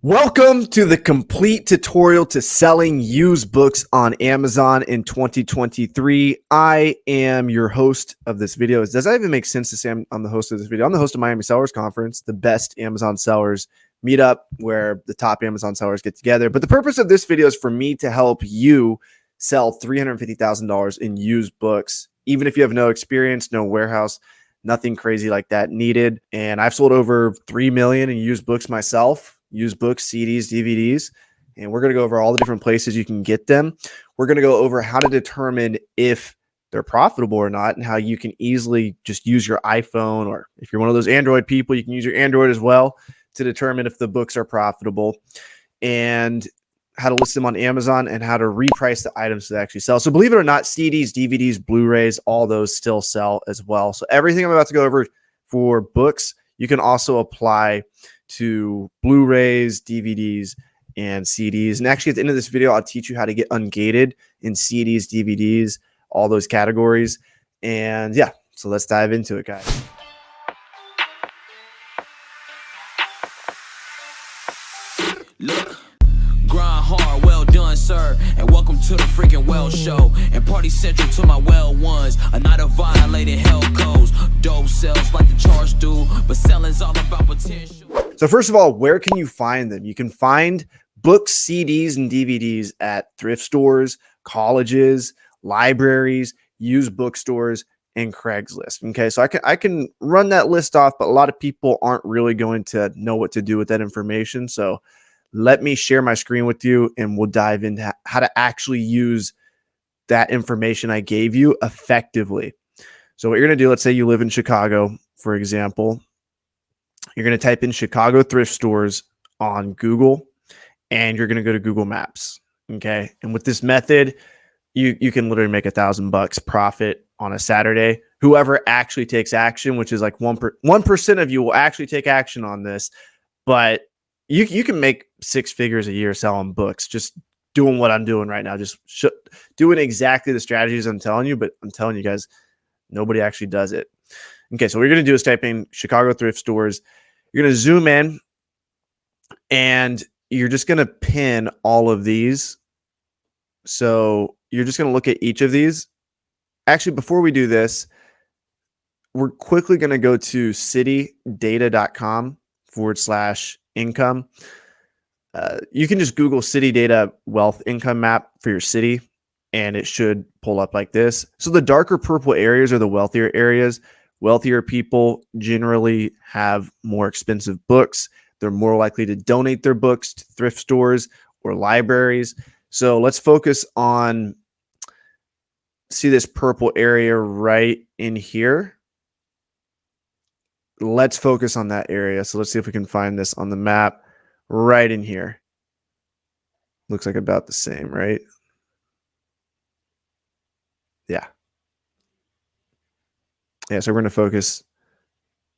Welcome to the complete tutorial to selling used books on Amazon in 2023. I am your host of this video. Does that even make sense to say I'm the host of this video? I'm the host of Miami Sellers Conference, the best Amazon sellers meetup where the top Amazon sellers get together. But the purpose of this video is for me to help you sell $350,000 in used books, even if you have no experience, no warehouse, nothing crazy like that needed. And I've sold over 3 million in used books myself. Used books, CDs, DVDs, and we're going to go over all the different places you can get them. We're going to go over how to determine if they're profitable or not and how you can easily just use your iPhone, or if you're one of those Android people, you can use your Android as well to determine if the books are profitable, and how to list them on Amazon and how to reprice the items that actually sell. So believe it or not, CDs, DVDs, Blu-rays, all those still sell as well. So everything I'm about to go over for books, you can also apply to Blu-rays, DVDs, and CDs. And actually, at the end of this video, I'll teach you how to get ungated in CDs, DVDs, all those categories. And yeah, so let's dive into it, guys. Look, grind hard, well done, sir, and welcome to the freaking well show. And party central to my well ones, a night of violated hell codes. Dope sells like the charge do, but selling's all about potential. So first of all, where can you find them? You can find books, CDs, and DVDs at thrift stores, colleges, libraries, used bookstores, and Craigslist. Okay, so I can run that list off, but a lot of people aren't really going to know what to do with that information. So let me share my screen with you, and we'll dive into how to actually use that information I gave you effectively. So what you're going to do, let's say you live in Chicago, for example. You're going to type in Chicago thrift stores on Google, and you're going to go to Google Maps. Okay. And with this method, you can literally make $1,000 profit on a Saturday. Whoever actually takes action, which is like 1% of you will actually take action on this, but you can make 6 figures a year selling books, just doing what I'm doing right now, just doing exactly the strategies I'm telling you. But I'm telling you guys, nobody actually does it. Okay, so what you're going to do is type in Chicago thrift stores. You're going to zoom in, and you're just going to pin all of these. So you're just going to look at each of these. Actually, before we do this, we're quickly going to go to citydata.com/income. You can just Google city data wealth income map for your city, and it should pull up like this. So the darker purple areas are the wealthier areas. Wealthier people generally have more expensive books. They're more likely to donate their books to thrift stores or libraries. So let's focus on, see this purple area right in here. Let's focus on that area. So let's see if we can find this on the map right in here. Looks like about the same, right? Yeah. Yeah, so we're going to focus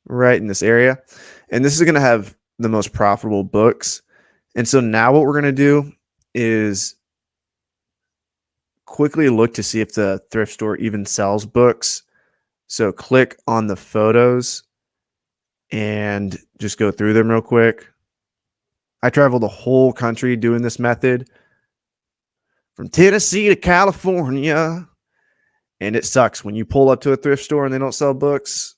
right in this area. And this is going to have the most profitable books. And so now what we're going to do is quickly look to see if the thrift store even sells books. So click on the photos and just go through them real quick. I traveled the whole country doing this method, from Tennessee to California. And it sucks when you pull up to a thrift store and they don't sell books.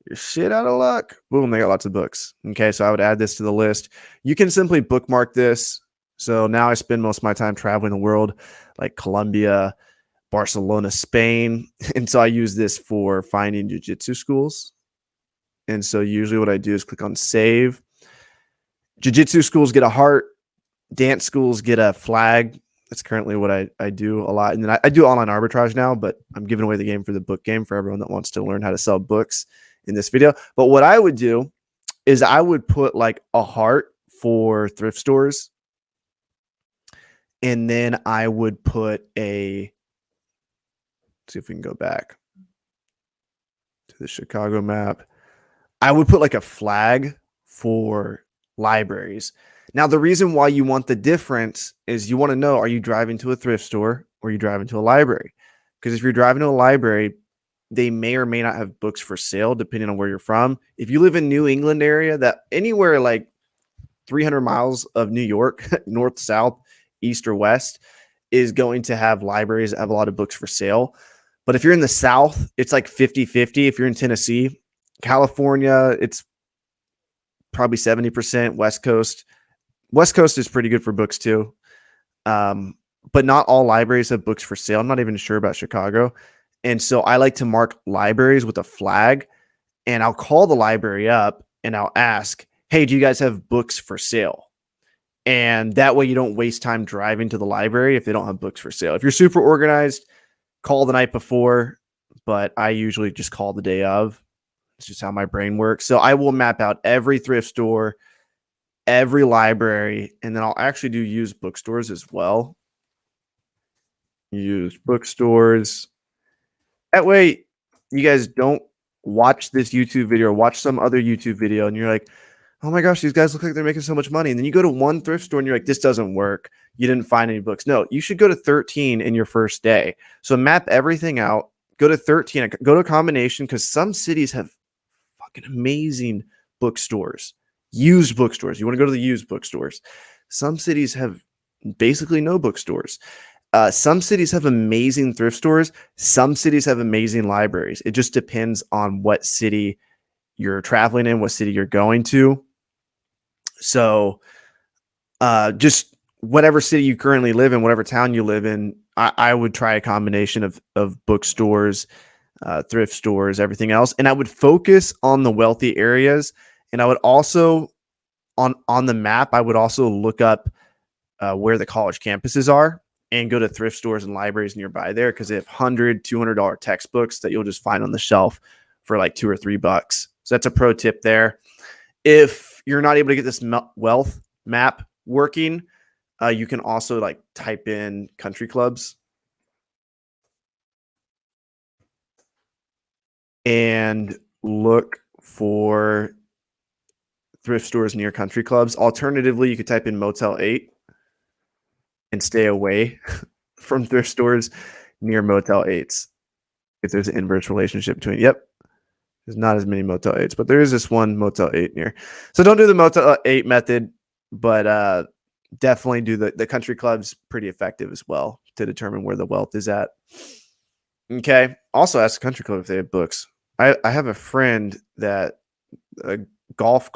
You're shit out of luck. Boom, they got lots of books. Okay, so I would add this to the list. You can simply bookmark this. So now I spend most of my time traveling the world, like Colombia, Barcelona, Spain. And so I use this for finding jiu-jitsu schools. And so usually what I do is click on save. Jiu-jitsu schools get a heart. Dance schools get a flag. That's currently what I do a lot. And then I do online arbitrage now, but I'm giving away the game for the book game for everyone that wants to learn how to sell books in this video. But what I would do is I would put like a heart for thrift stores. And then I would put let's see if we can go back to the Chicago map. I would put like a flag for libraries. Now, the reason why you want the difference is you want to know, are you driving to a thrift store or are you driving to a library? Because if you're driving to a library, they may or may not have books for sale, depending on where you're from. If you live in New England area, that anywhere like 300 miles of New York, north, south, east, or west, is going to have libraries that have a lot of books for sale. But if you're in the South, it's like 50-50. If you're in Tennessee, California, it's probably 70%. West Coast is pretty good for books too. But not all libraries have books for sale. I'm not even sure about Chicago. And so I like to mark libraries with a flag, and I'll call the library up and I'll ask, hey, do you guys have books for sale? And that way you don't waste time driving to the library if they don't have books for sale. If you're super organized, call the night before, but I usually just call the day of. It's just how my brain works. So I will map out every thrift store, every library, and then I'll actually do used bookstores as well. Used bookstores. That way you guys don't watch this YouTube video or watch some other YouTube video and you're like, oh my gosh, these guys look like they're making so much money. And then you go to one thrift store and you're like, this doesn't work. You didn't find any books. No, you should go to 13 in your first day. So map everything out. Go to 13. Go to a combination, because some cities have fucking amazing bookstores, used bookstores. You want to go to the used bookstores. Some cities have basically no bookstores. Some cities have amazing thrift stores. Some cities have amazing libraries. It just depends on what city you're traveling in, what city you're going to. So just whatever city you currently live in, whatever town you live in, I would try a combination of bookstores, thrift stores, everything else. And I would focus on the wealthy areas. And I would also, on the map, I would also look up where the college campuses are and go to thrift stores and libraries nearby there, because they have $100, $200 textbooks that you'll just find on the shelf for like $2 or $3. So that's a pro tip there. If you're not able to get this wealth map working, you can also like type in country clubs and look for thrift stores near country clubs. Alternatively, you could type in Motel 8 and stay away from thrift stores near Motel 8s. If there's an inverse relationship between, there's not as many Motel 8s, but there is this one Motel 8 near. So don't do the Motel 8 method, but definitely do the country clubs. Pretty effective as well to determine where the wealth is at. Okay. Also ask the country club if they have books. I have a friend that a golf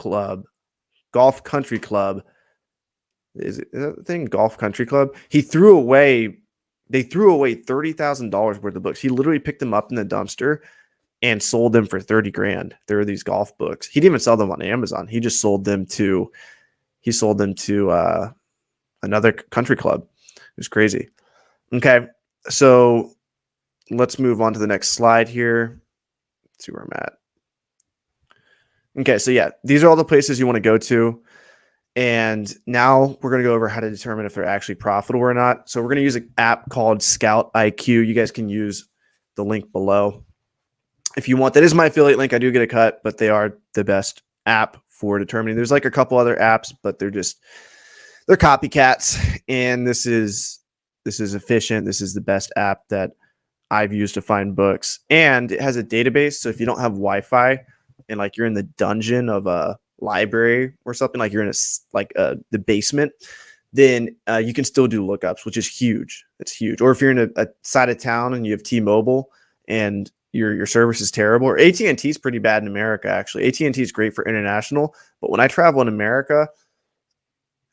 country club, is it that thing, golf country club? They threw away $30,000 worth of books. He literally picked them up in the dumpster and sold them for 30 grand. There are these golf books. He didn't even sell them on Amazon. He just sold them to another country club. It was crazy. Okay. So let's move on to the next slide here. Let's see where I'm at. Okay. So yeah, these are all the places you want to go to. And now we're going to go over how to determine if they're actually profitable or not. So we're going to use an app called Scout IQ. You guys can use the link below if you want. That is my affiliate link. I do get a cut, but they are the best app for determining. There's like a couple other apps, but they're copycats. And this is efficient. This is the best app that I've used to find books. And it has a database. So if you don't have Wi-Fi and like you're in the dungeon of a library or something, like you're in the basement, then you can still do lookups, which is huge. It's huge. Or if you're in a side of town and you have T-Mobile and your service is terrible, or AT&T is pretty bad in America, actually. AT&T is great for international, but when I travel in America,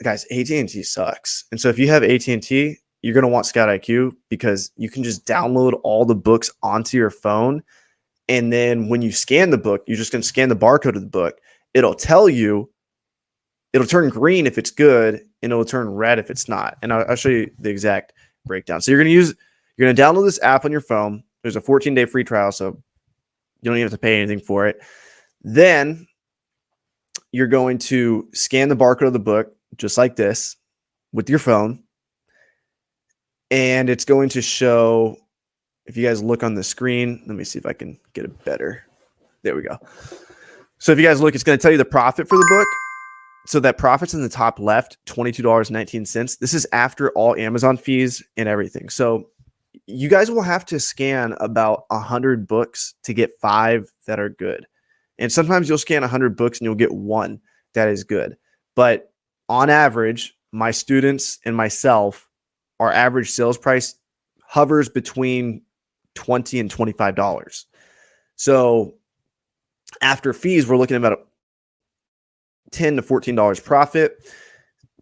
guys, AT&T sucks. And so if you have AT&T, you're going to want Scout IQ, because you can just download all the books onto your phone. And then when you scan the book, you're just going to scan the barcode of the book. It'll tell you, it'll turn green if it's good, and it'll turn red if it's not. And I'll show you the exact breakdown. So you're going to download this app on your phone. There's a 14-day free trial, so you don't even have to pay anything for it. Then you're going to scan the barcode of the book just like this with your phone. And it's going to show, if you guys look on the screen, let me see if I can get it better. There we go. So if you guys look, it's going to tell you the profit for the book. So that profit's in the top left, $22.19. This is after all Amazon fees and everything. So you guys will have to scan about 100 books to get 5 that are good. And sometimes you'll scan 100 books and you'll get 1 that is good. But on average, my students and myself, our average sales price hovers between $20 and $25. So after fees, we're looking at about $10 to $14 profit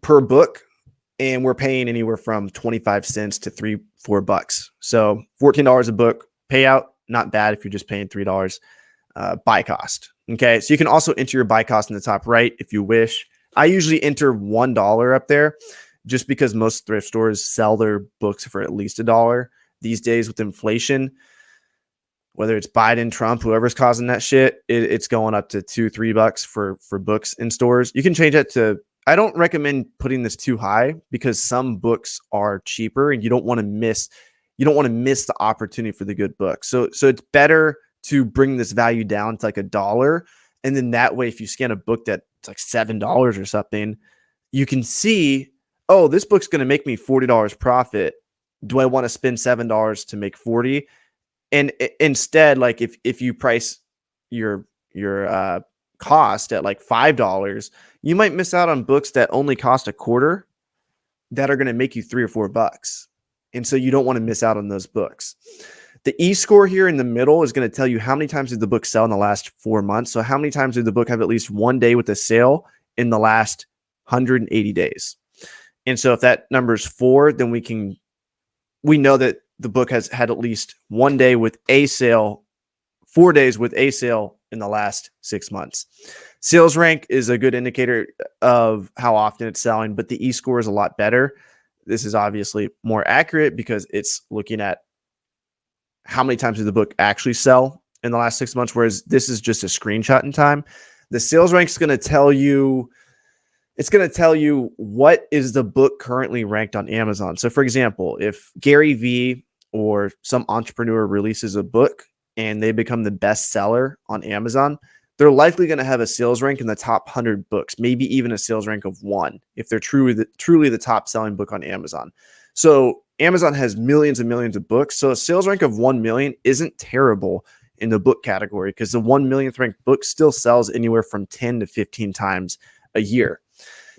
per book, and we're paying anywhere from 25 cents to $3-4. So $14 a book payout, not bad if you're just paying $3 buy cost. Okay, so you can also enter your buy cost in the top right if you wish. I usually enter $1 up there just because most thrift stores sell their books for at least $1 these days with inflation. Whether it's Biden, Trump, whoever's causing that shit, it's going up to $2-3 for books in stores. You can change that to, I don't recommend putting this too high because some books are cheaper and you don't want to miss the opportunity for the good book. So it's better to bring this value down to like $1. And then that way, if you scan a book that's like $7 or something, you can see, oh, this book's going to make me $40 profit. Do I want to spend $7 to make 40? And instead, like if you price your cost at like $5, you might miss out on books that only cost $0.25 that are going to make you $3 or $4. And so you don't want to miss out on those books. The e-score here in the middle is going to tell you how many times did the book sell in the last 4 months. So how many times did the book have at least one day with a sale in the last 180 days? And so if that number is 4, then we know that the book has had at least one day with a sale, 4 days with a sale in the last 6 months. Sales rank is a good indicator of how often it's selling, but the e-score is a lot better. This is obviously more accurate because it's looking at how many times did the book actually sell in the last 6 months, whereas this is just a screenshot in time. The sales rank is going to tell you, it's going to tell you what is the book currently ranked on Amazon. So for example, if Gary Vee or some entrepreneur releases a book and they become the best seller on Amazon, they're likely going to have a sales rank in the top 100 books, maybe even a sales rank of 1 if they're truly the top selling book on Amazon. So Amazon has millions and millions of books. So a sales rank of 1 million isn't terrible in the book category because the 1 millionth ranked book still sells anywhere from 10 to 15 times a year.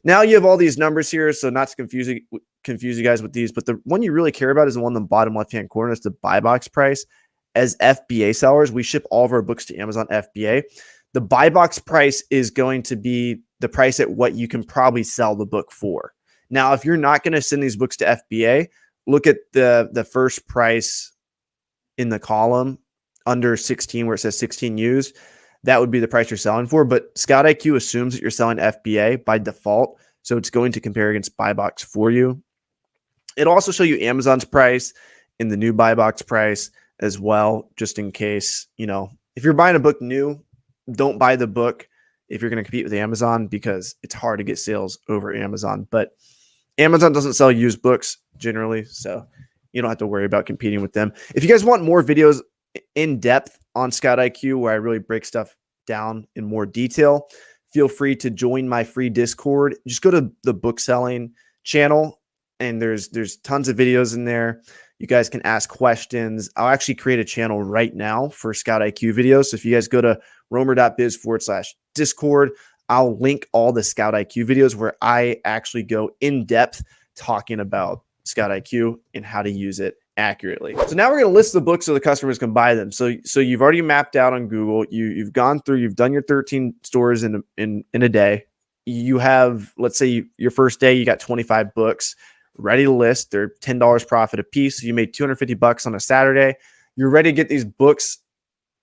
Now you have all these numbers here, so not to confuse you guys with these, but the one you really care about is the one in the bottom left-hand corner. It's the buy box price. As FBA sellers, we ship all of our books to Amazon FBA. The buy box price is going to be the price at what you can probably sell the book for. Now, if you're not going to send these books to FBA, look at the first price in the column under 16 where it says 16 used. That would be the price you're selling for. But Scout IQ assumes that you're selling FBA by default. So it's going to compare against buy box for you. It'll also show you Amazon's price and the new buy box price as well, just in case, if you're buying a book new, don't buy the book if you're going to compete with Amazon because it's hard to get sales over Amazon. But Amazon doesn't sell used books generally, so you don't have to worry about competing with them. If you guys want more videos in depth on Scout IQ where I really break stuff down in more detail, feel free to join my free Discord. Just go to the book selling channel and there's tons of videos in there. You guys can ask questions. I'll actually create a channel right now for Scout IQ videos. So if you guys go to romer.biz/Discord, I'll link all the Scout IQ videos where I actually go in depth talking about Scout IQ and how to use it accurately. So now we're going to list the books so the customers can buy them. So you've already mapped out on Google. You've gone through. You've done your 13 stores in a day. You have, let's say, your first day you got 25 books ready to list. They're $10 profit a piece. So you made $250 on a Saturday. You're ready to get these books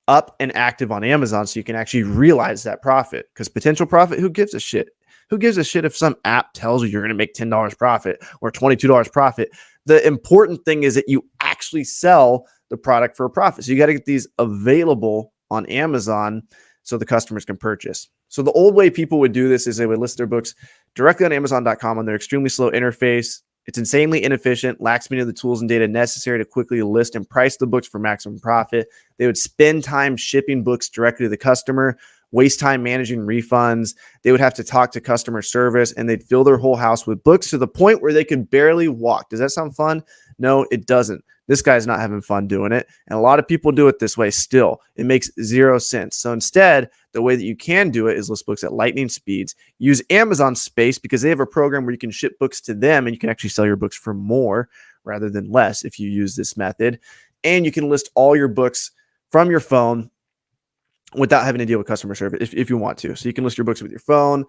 up and active on Amazon so you can actually realize that profit. Because potential profit, who gives a shit? Who gives a shit if some app tells you you're going to make $10 profit or $22 profit? The important thing is that you actually sell the product for a profit. So you got to get these available on Amazon so the customers can purchase. So the old way people would do this is they would list their books directly on Amazon.com on their extremely slow interface. It's insanely inefficient, lacks many of the tools and data necessary to quickly list and price the books for maximum profit. They would spend time shipping books directly to the customer, waste time managing refunds. They would have to talk to customer service, and they'd fill their whole house with books to the point where they could barely walk. Does that sound fun? No, it doesn't. This guy's not having fun doing it. And a lot of people do it this way still. It makes 0 sense. So instead, the way that you can do it is list books at lightning speeds. Use Amazon space because they have a program where you can ship books to them and you can actually sell your books for more rather than less if you use this method. And you can list all your books from your phone without having to deal with customer service if you want to. So you can list your books with your phone.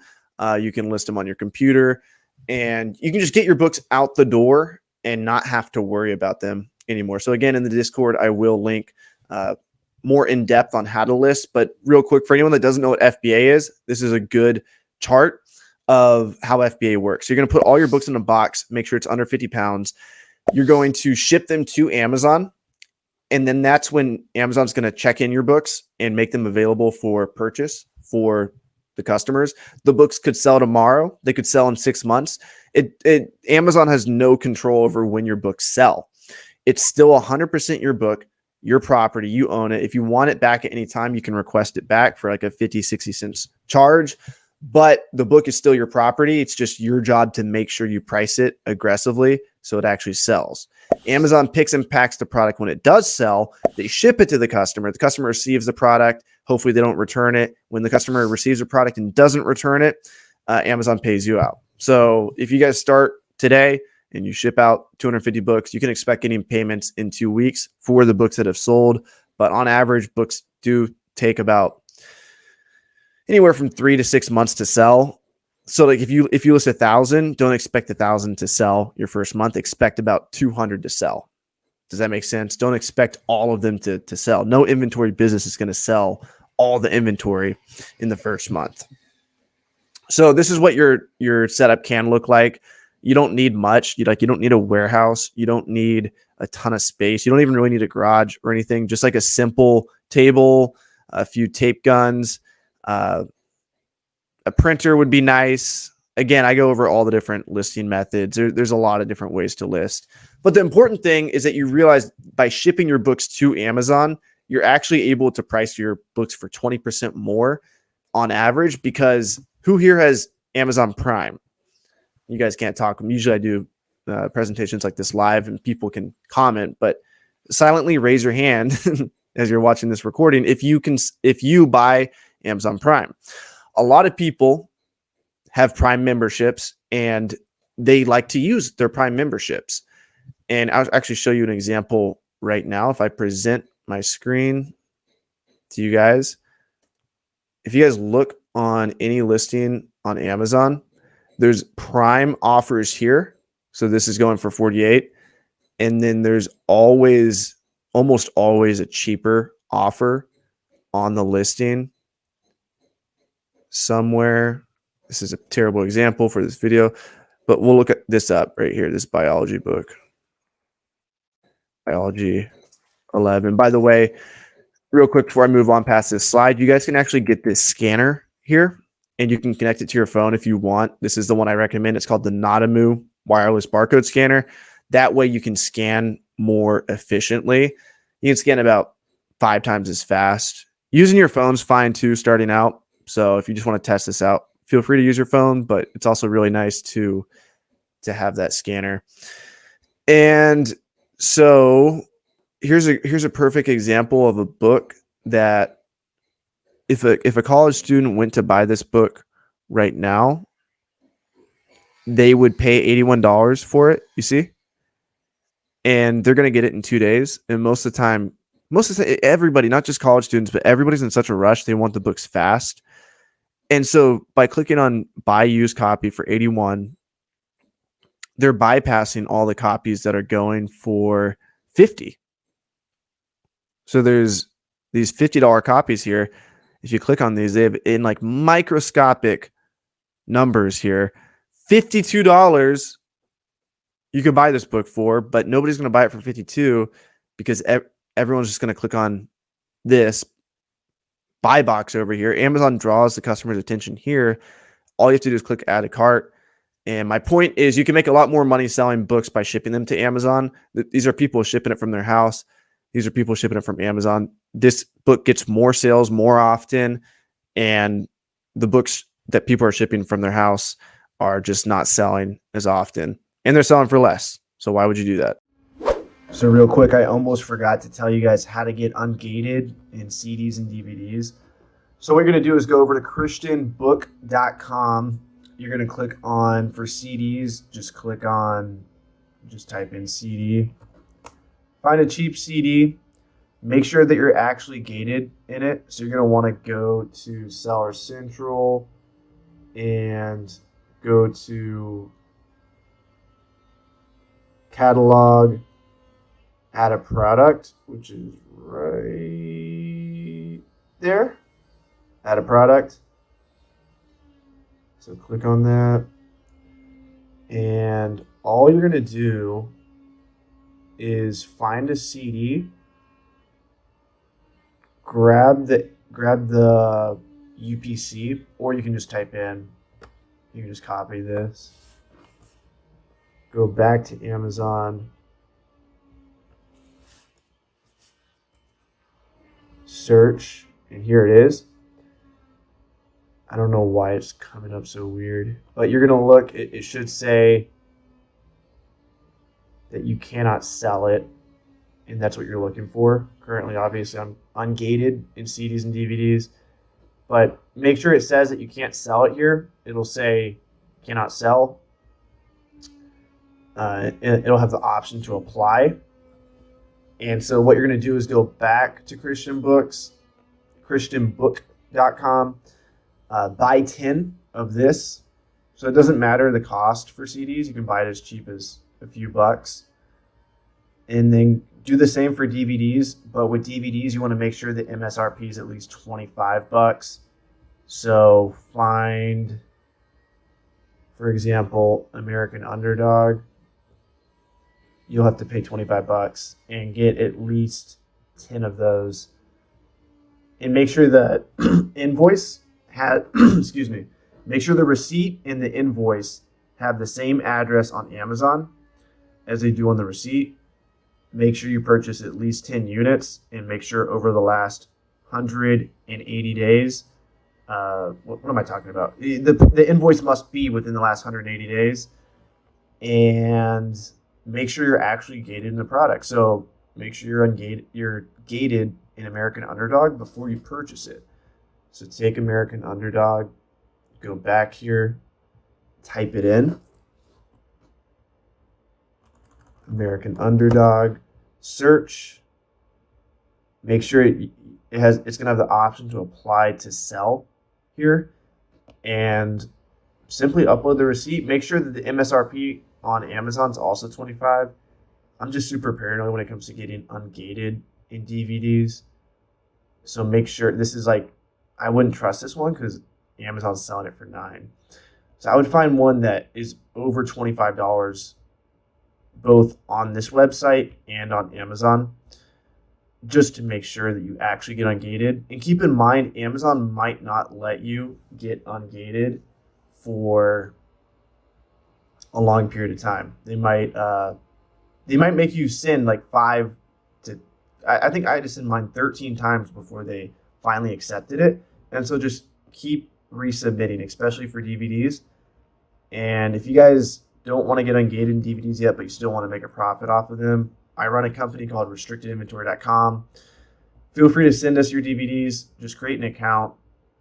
You can list them on your computer. And you can just get your books out the door and not have to worry about them anymore. So again, in the Discord, I will link more in depth on how to list. But real quick, for anyone that doesn't know what FBA is, this is a good chart of how FBA works. So you're going to put all your books in a box, make sure it's under 50 pounds. You're going to ship them to Amazon. And then that's when Amazon's going to check in your books and make them available for purchase for the customers. The books could sell tomorrow. They could sell in 6 months. Amazon has no control over when your books sell. It's still 100% your book, your property. You own it. If you want it back at any time, you can request it back for like a 50, 60 cents charge. But the book is still your property. It's just your job to make sure you price it aggressively so it actually sells. Amazon picks and packs the product when it does sell. They ship it to the customer. The customer receives the product. Hopefully they don't return it. When the customer receives a product and doesn't return it, Amazon pays you out. So if you guys start today and you ship out 250 books, you can expect getting payments in 2 weeks for the books that have sold. But on average, books do take about anywhere from 3 to 6 months to sell. So like if you list 1,000, don't expect 1,000 to sell your first month. Expect about 200 to sell. Does that make sense? Don't expect all of them to sell. No inventory business is going to sell all the inventory in the first month. So this is what your setup can look like. You don't need much. You don't need a warehouse. You don't need a ton of space. You don't even really need a garage or anything. Just like a simple table, a few tape guns, a printer would be nice. Again, I go over all the different listing methods. There's a lot of different ways to list. But the important thing is that you realize by shipping your books to Amazon, you're actually able to price your books for 20% more on average, because who here has Amazon Prime? You guys can't talk. Usually I do presentations like this live and people can comment, but silently raise your hand as you're watching this recording if you buy Amazon Prime. A lot of people have Prime memberships and they like to use their Prime memberships. And I'll actually show you an example right now. If I present my screen to you guys, if you guys look on any listing on Amazon, there's Prime offers here. So this is going for 48. And then there's almost always a cheaper offer on the listing somewhere. This is a terrible example for this video, but we'll look at this up right here, this biology book. Biology 11. By the way, real quick before I move on past this slide, you guys can actually get this scanner here and you can connect it to your phone if you want. This is the one I recommend. It's called the Notamu wireless barcode scanner. That way you can scan more efficiently. You can scan about 5 times as fast. Using your phone's fine too, starting out. So if you just want to test this out, feel free to use your phone, but it's also really nice to have that scanner. And so here's a perfect example of a book that if a college student went to buy this book right now, they would pay $81 for it, you see? And they're going to get it in 2 days. And most of the time, everybody, not just college students, but everybody's in such a rush. They want the books fast. And so by clicking on buy used copy for 81, they're bypassing all the copies that are going for 50. So there's these $50 copies here. If you click on these, they have in like microscopic numbers here, $52 you could buy this book for, but nobody's going to buy it for 52 because everyone's just going to click on this buy box over here. Amazon draws the customer's attention here. All you have to do is click add to cart. And my point is you can make a lot more money selling books by shipping them to Amazon. These are people shipping it from their house. These are people shipping it from Amazon. This book gets more sales more often, and the books that people are shipping from their house are just not selling as often, and they're selling for less. So why would you do that? So real quick, I almost forgot to tell you guys how to get ungated in CDs and DVDs. So what you're going to do is go over to christianbook.com. You're going to click on, for CDs, just type in CD. Find a cheap CD. Make sure that you're actually gated in it. So you're going to want to go to Seller Central and go to Catalog, Add a Product, which is right there. Add a product. So click on that. And all you're going to do is find a CD, grab the UPC, or you can just type in, you can just copy this, go back to Amazon, search, and here it is. I don't know why it's coming up so weird, but you're going to look, it should say that you cannot sell it, and that's what you're looking for. Currently, obviously, I'm ungated in CDs and DVDs, but make sure it says that you can't sell it here. It'll say cannot sell. It'll have the option to apply. And so what you're going to do is go back to christianbook.com, buy 10 of this. So it doesn't matter the cost for CDs. You can buy it as cheap as a few bucks. And then do the same for DVDs, but with DVDs, you want to make sure the MSRP is at least 25 bucks. So find, for example, American Underdog. You'll have to pay 25 bucks and get at least 10 of those. And make sure that invoice has, excuse me, make sure the receipt and the invoice have the same address on Amazon as they do on the receipt. Make sure you purchase at least 10 units, and make sure over the last 180 days, what am I talking about? The invoice must be within the last 180 days, and make sure you're actually gated in the product. So make sure you're gated in American Underdog before you purchase it. So take American Underdog, go back here, type it in. American Underdog, search. Make sure it's going to have the option to apply to sell here, and simply upload the receipt. Make sure that the MSRP on Amazon is also 25. I'm just super paranoid when it comes to getting ungated in DVDs. So make sure this is like, I wouldn't trust this one because Amazon's selling it for $9. So I would find one that is over $25 both on this website and on Amazon, just to make sure that you actually get ungated. And keep in mind, Amazon might not let you get ungated for a long period of time. They might make you send like I think I had to send mine 13 times before they finally accepted it. And so just keep resubmitting, especially for DVDs. And if you guys don't want to get ungated in DVDs yet, but you still want to make a profit off of them, I run a company called restrictedinventory.com. Feel free to send us your DVDs. Just create an account,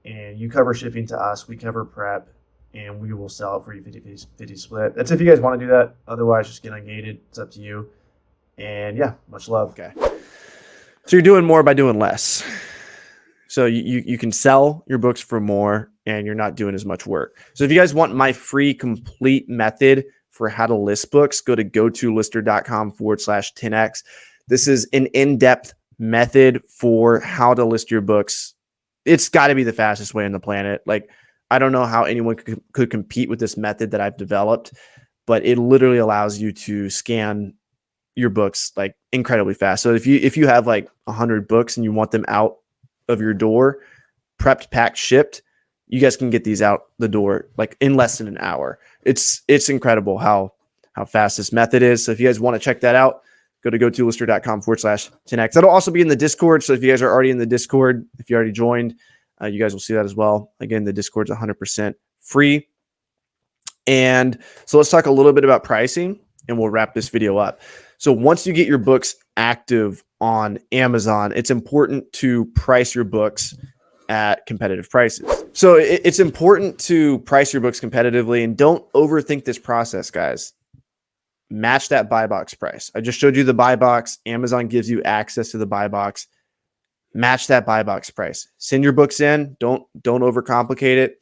and you cover shipping to us. We cover prep, and we will sell it for you 50-50 split. That's if you guys want to do that. Otherwise, just get ungated. It's up to you. And yeah, much love. Okay. So you're doing more by doing less. So you can sell your books for more, and you're not doing as much work. So if you guys want my free complete method for how to list books, go to gotolister.com/10x. This is an in-depth method for how to list your books. It's got to be the fastest way on the planet. Like, I don't know how anyone could compete with this method that I've developed, but it literally allows you to scan your books like incredibly fast. So if you have like 100 books and you want them out of your door, prepped, packed, shipped, you guys can get these out the door like in less than an hour. It's incredible how fast this method is. So if you guys want to check that out, go to gotolister.com/10x. That'll also be in the Discord. So if you guys are already in the Discord, if you already joined, you guys will see that as well. Again, the Discord's 100% free. And so let's talk a little bit about pricing, and we'll wrap this video up. So once you get your books active on Amazon, it's important to price your books at competitive prices. So it's important to price your books competitively, and don't overthink this process, guys. Match that buy box price. I just showed you the buy box. Amazon gives you access to the buy box. Match that buy box price. Send your books in. Don't overcomplicate it.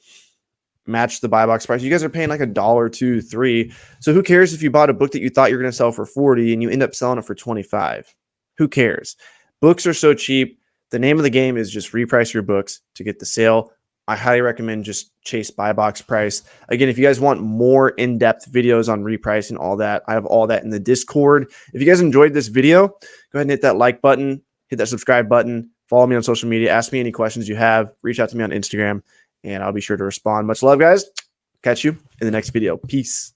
Match the buy box price. You guys are paying like $1, $2, $3. So who cares if you bought a book that you thought you were going to sell for 40 and you end up selling it for 25? Who cares? Books are so cheap. The name of the game is just reprice your books to get the sale. I highly recommend just chase buy box price. Again, if you guys want more in-depth videos on repricing, all that, I have all that in the Discord. If you guys enjoyed this video, go ahead and hit that like button, hit that subscribe button, follow me on social media, ask me any questions you have, reach out to me on Instagram, and I'll be sure to respond. Much love, guys. Catch you in the next video. Peace.